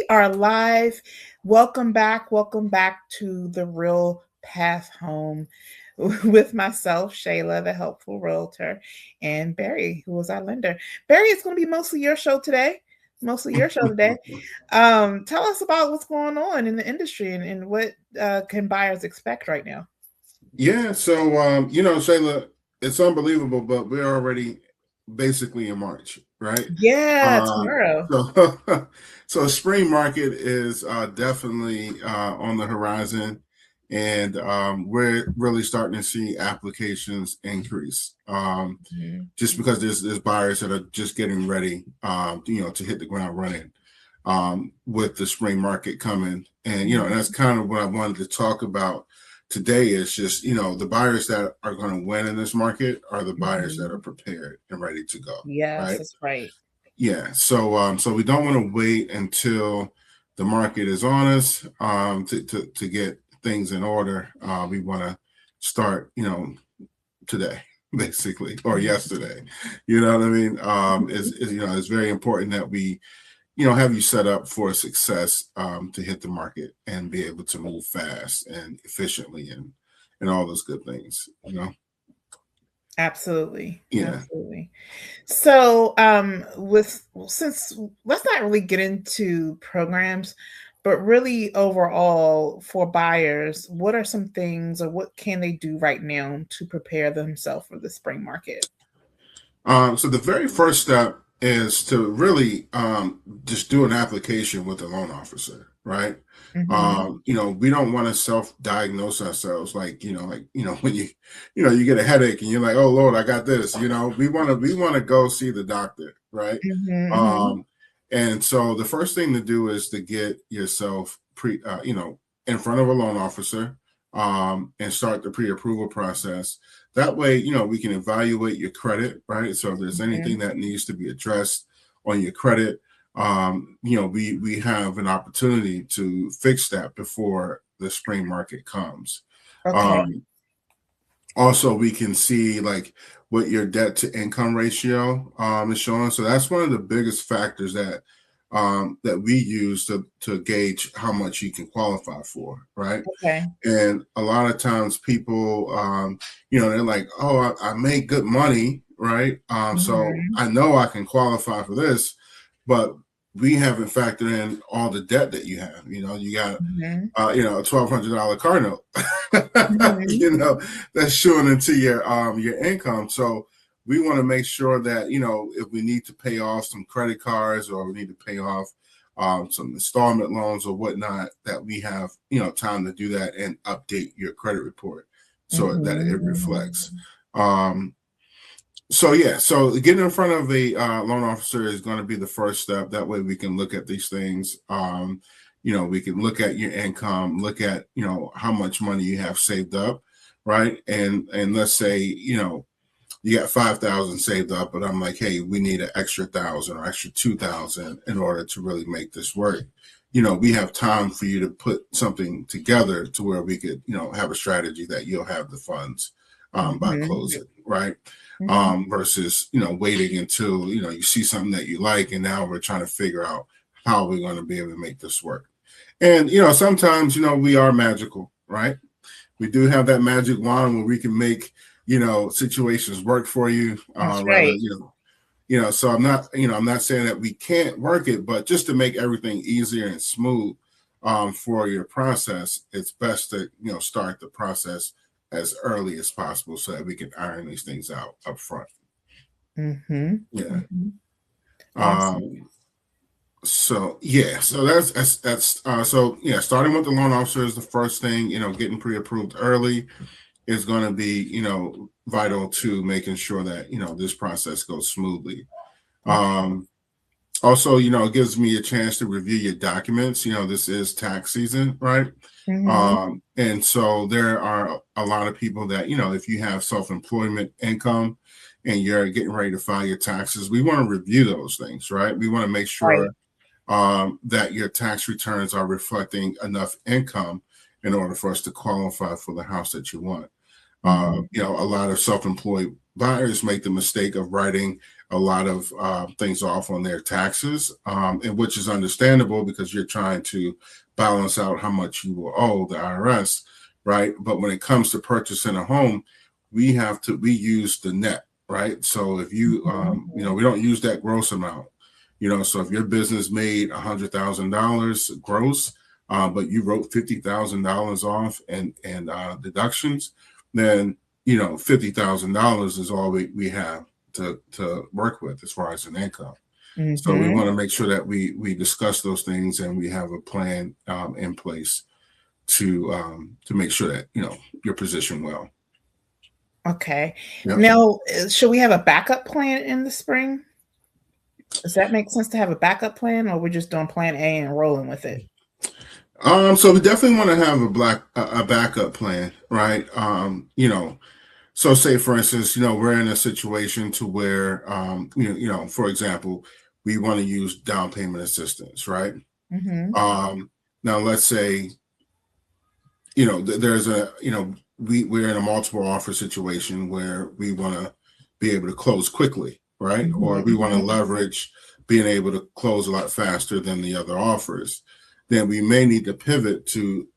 We are live. Welcome back. Welcome back to the Real Path Home with myself, Shayla, the helpful realtor, and Barry, who is our lender. Barry, it's going to be mostly your show today. Tell us about what's going on in the industry and what can buyers expect right now. Yeah, so Shayla, it's unbelievable, but we're already basically in March, right? Yeah, Um, tomorrow. so so spring market is definitely on the horizon, and we're really starting to see applications increase. Just because there's buyers that are just getting ready, to hit the ground running with the spring market coming, and and that's kind of what I wanted to talk about today is just, the buyers that are going to win in this market are the buyers that are prepared and ready to go. Yes, Right. that's right. Yeah. So we don't want to wait until the market is on us to get things in order. We want to start, today basically, or yesterday. You know what I mean? It's very important that we have you set up for success to hit the market and be able to move fast and efficiently and all those good things. Absolutely. Yeah. Absolutely. So, since let's not really get into programs, but really overall for buyers, what are some things or what can they do right now to prepare themselves for the spring market? So the very first step is to really just do an application with a loan officer, right? Mm-hmm. We don't want to self-diagnose ourselves when you get a headache and you're like, oh Lord, I got this. We want to go see the doctor, right? Mm-hmm. Um, and so the first thing to do is to get yourself in front of a loan officer and start the pre-approval process. That way, we can evaluate your credit, right? So if there's anything that needs to be addressed on your credit, we have an opportunity to fix that before the spring market comes. Okay. Um, Also, we can see like what your debt to income ratio is showing. So that's one of the biggest factors that we use to gauge how much you can qualify for, right? Okay. And a lot of times people, they're like, oh, I make good money, right? So Mm-hmm. I know I can qualify for this, but we haven't factored in all the debt that you have. You got, Mm-hmm. a $1,200 car note, Mm-hmm. that's showing into your income. So we want to make sure that, if we need to pay off some credit cards or we need to pay off some installment loans or whatnot, that we have, time to do that and update your credit report so that it reflects. So getting in front of a loan officer is going to be the first step. That way we can look at these things. We can look at your income, look at, how much money you have saved up, right? And let's say, you got 5,000 saved up, but I'm like, hey, we need an extra 1,000 or extra 2,000 in order to really make this work. We have time for you to put something together to where we could, have a strategy that you'll have the funds by closing, right? Versus, waiting until, you see something that you like. And now we're trying to figure out how we're going to be able to make this work. And, sometimes, we are magical, right? We do have that magic wand where we can make, situations work for you. That's Rather, right. so I'm not saying that we can't work it, but just to make everything easier and smooth for your process, it's best to, start the process as early as possible so that we can iron these things out up front. Mm-hmm. Yeah. Mm-hmm. Awesome. Um, so yeah, so starting with the loan officer is the first thing. Getting pre-approved early is going to be, vital to making sure that, this process goes smoothly. Um, Also, it gives me a chance to review your documents. This is tax season, right? Mm-hmm. And so there are a lot of people that, if you have self-employment income and you're getting ready to file your taxes, we want to review those things, right? We want to make Right. sure that your tax returns are reflecting enough income in order for us to qualify for the house that you want. Mm-hmm. A lot of self-employed buyers make the mistake of writing a lot of things off on their taxes, and which is understandable because you're trying to balance out how much you will owe the IRS, right? But when it comes to purchasing a home, we use the net, right? So if you, we don't use that gross amount, so if your business made $100,000 gross, but you wrote $50,000 off and deductions, then $50,000 is all we have to work with as far as an income. So we want to make sure that we discuss those things and we have a plan in place to make sure that you're positioned well. Okay. Yep. Now, should we have a backup plan in the spring? Does that make sense to have a backup plan, or we're just doing plan A and rolling with it? So we definitely want to have a backup plan, right? So say for instance, we're in a situation to where, for example, we want to use down payment assistance, right? Now let's say, there's we're in a multiple offer situation where we want to be able to close quickly, right? Or we want to leverage being able to close a lot faster than the other offers. Then we may need to pivot to,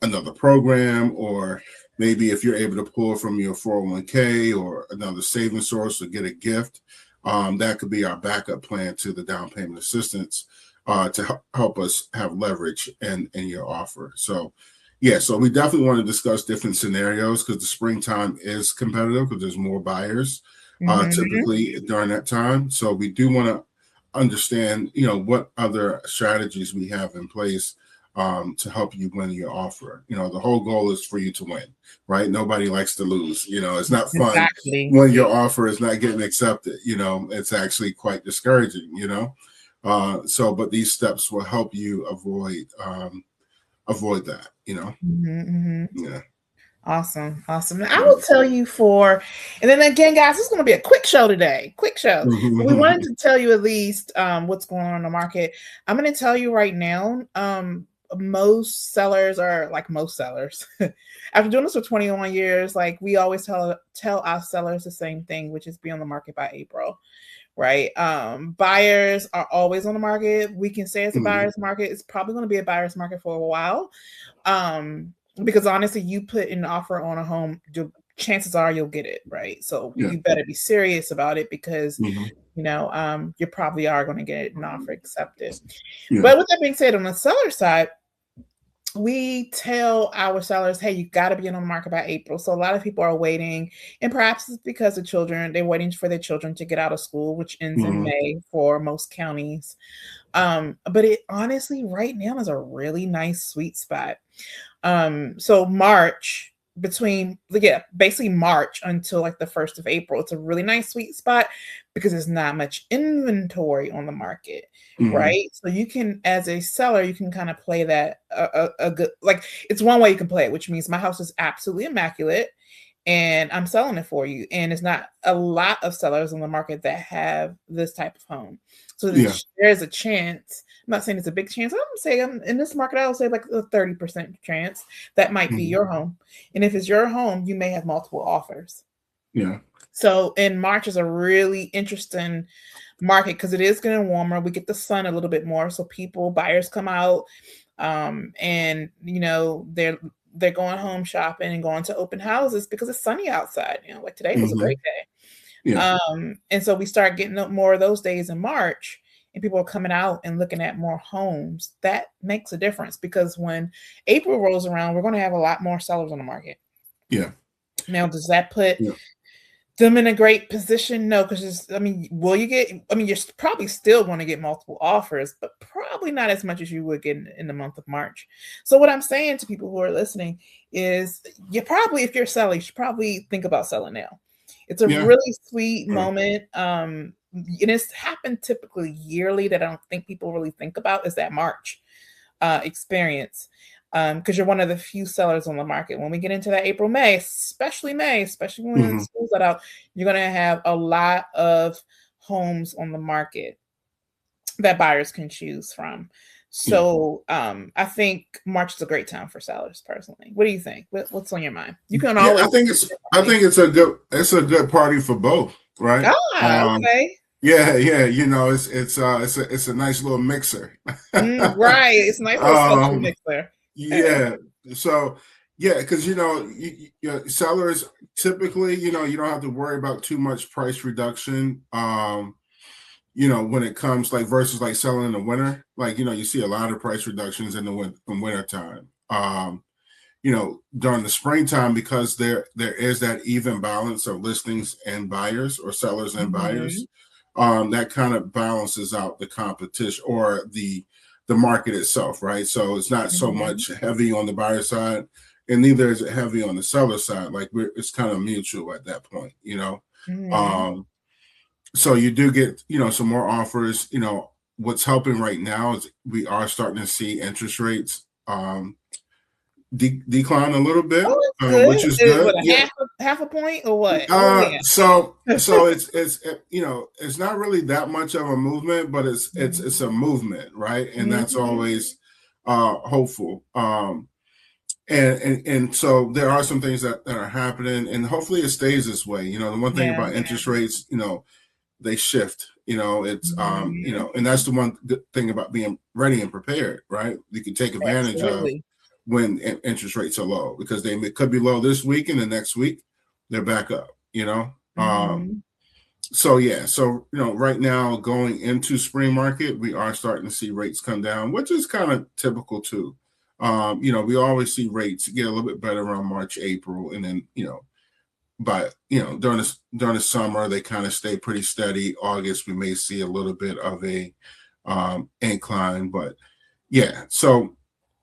another program, or maybe if you're able to pull from your 401k or another savings source or get a gift, that could be our backup plan to the down payment assistance to help us have leverage in your offer. So, yeah, so we definitely want to discuss different scenarios because the springtime is competitive because there's more buyers typically during that time. So we do want to understand, what other strategies we have in place to help you win your offer. The whole goal is for you to win, right? Nobody likes to lose. It's not fun when your offer is not getting accepted. It's actually quite discouraging, but these steps will help you avoid that, Yeah. Awesome. I will tell you and then again, guys, this is going to be a quick show today. Quick show. We wanted to tell you at least what's going on in the market. I'm going to tell you right now, most sellers are like most sellers. After doing this for 21 years, like we always tell our sellers the same thing, which is be on the market by April. Right. Buyers are always on the market. We can say it's a buyer's market. It's probably going to be a buyer's market for a while. Because honestly, you put an offer on a home, chances are you'll get it. Right. So you better be serious about it because, you probably are going to get an offer accepted. But with that being said, on the seller side, we tell our sellers, hey, you got to be on the market by April. So a lot of people are waiting, and perhaps it's because of children. They're waiting for their children to get out of school, which ends in May for most counties. But it honestly right now is a really nice sweet spot. So March basically March until like the 1st of April, it's a really nice sweet spot because there's not much inventory on the market. Right. So you can, as a seller, you can kind of play that a good, like it's one way you can play it, which means my house is absolutely immaculate and I'm selling it for you. And it's not a lot of sellers on the market that have this type of home. So there's a chance. I'm not saying it's a big chance. I'm saying in this market, I would say like a 30% chance that might be your home. And if it's your home, you may have multiple offers. Yeah. So in March is a really interesting market because it is getting warmer. We get the sun a little bit more. So buyers come out and, they're going home shopping and going to open houses because it's sunny outside. Like today was a great day. Yeah. And so we start getting more of those days in March and people are coming out and looking at more homes. That makes a difference because when April rolls around, we're going to have a lot more sellers on the market. Yeah. Now, does that put them in a great position? No, because you're probably still going to get multiple offers, but probably not as much as you would get in the month of March. So what I'm saying to people who are listening is if you're selling, you should probably think about selling now. It's a really sweet moment. And it's happened typically yearly that I don't think people really think about is that March experience. Because you're one of the few sellers on the market. When we get into that April, May, especially when schools let out, you're going to have a lot of homes on the market that buyers can choose from. Yeah. So I think March is a great time for sellers personally. What do you think? What's on your mind? You can Yeah, always I think it's a good party for both, right? okay. Yeah, it's a nice little mixer. Right. It's a nice little social um, mixer. yeah. So yeah, because sellers typically, you don't have to worry about too much price reduction. When it comes like versus like selling in the winter, like you see a lot of price reductions in winter time. During the springtime, because there is that even balance of listings and buyers, or sellers and buyers, that kind of balances out the competition, or the market itself, right? So it's not so much heavy on the buyer side, and neither is it heavy on the seller side. Like it's kind of mutual at that point. So you do get some more offers. What's helping right now is we are starting to see interest rates decline a little bit, Oh, it's good. which is good. What, a Yeah. half a point or what? Where we at? So it's not really that much of a movement, but it's a movement, right? And that's always hopeful. And so there are some things that are happening, and hopefully it stays this way. The one thing about interest rates, they shift. It's and that's the one good thing about being ready and prepared, right? You can take advantage of when interest rates are low, because could be low this week, and the next week they're back up. So right now, going into spring market, we are starting to see rates come down, which is kind of typical too. We always see rates get a little bit better around March, April, and then but during the summer they kind of stay pretty steady. August we may see a little bit of a incline, but yeah. So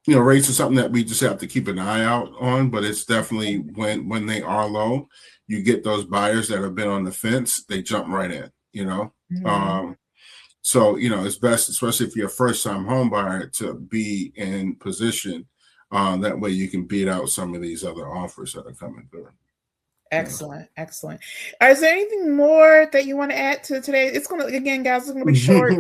rates are something that we just have to keep an eye out on, but it's definitely when they are low, you get those buyers that have been on the fence, they jump right in. So it's best, especially if you're a first-time home buyer, to be in position. That way you can beat out some of these other offers that are coming through. Excellent. Is there anything more that you want to add to today? It's gonna, again, guys, it's gonna be short.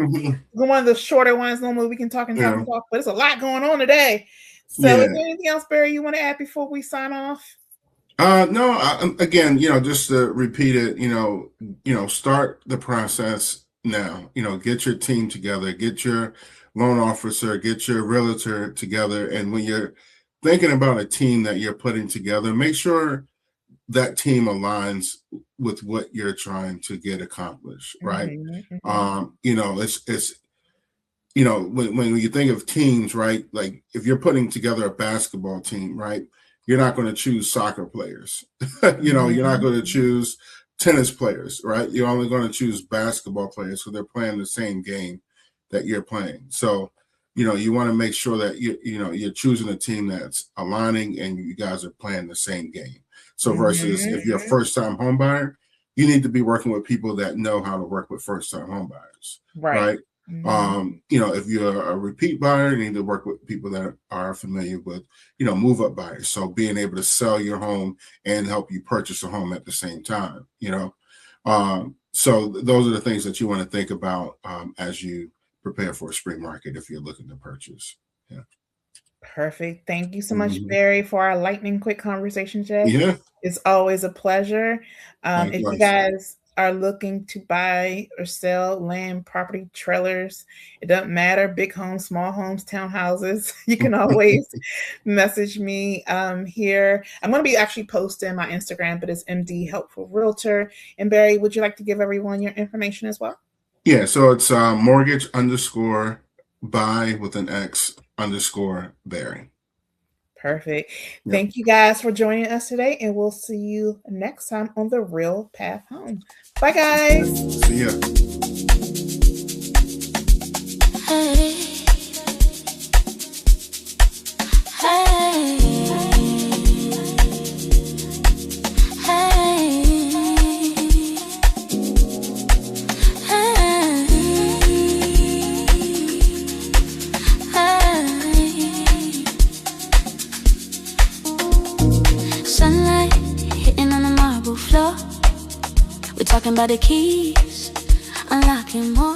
One of the shorter ones. Normally we can talk, but it's a lot going on today. So is there anything else, Barry, you want to add before we sign off? No, again, just to repeat it, start the process now. Get your team together, get your loan officer, get your realtor together. And when you're thinking about a team that you're putting together, make sure that team aligns with what you're trying to get accomplished, right? It's when you think of teams, right? Like if you're putting together a basketball team, right? You're not going to choose soccer players. You're not going to choose tennis players, right? You're only going to choose basketball players because they're playing the same game that you're playing. So, you want to make sure that you're choosing a team that's aligning and you guys are playing the same game. So versus if you're a first-time home buyer, you need to be working with people that know how to work with first-time home buyers, right? If you're a repeat buyer, you need to work with people that are familiar with, move-up buyers. So being able to sell your home and help you purchase a home at the same time, so those are the things that you want to think about as you prepare for a spring market if you're looking to purchase. Yeah. Perfect. Thank you so much, Barry, for our lightning quick conversation today. Yeah. It's always a pleasure. If you guys are looking to buy or sell land, property, trailers, it doesn't matter, big homes, small homes, townhouses, you can always message me here. I'm going to be actually posting my Instagram, but it's MD Helpful Realtor. And Barry, would you like to give everyone your information as well? Yeah, so it's mortgage_buy with an X_Barry. Perfect. Thank you guys for joining us today, and we'll see you next time on The Real Path Home. Bye, guys. See ya. Hey. Hey. Talking about the keys, unlocking more.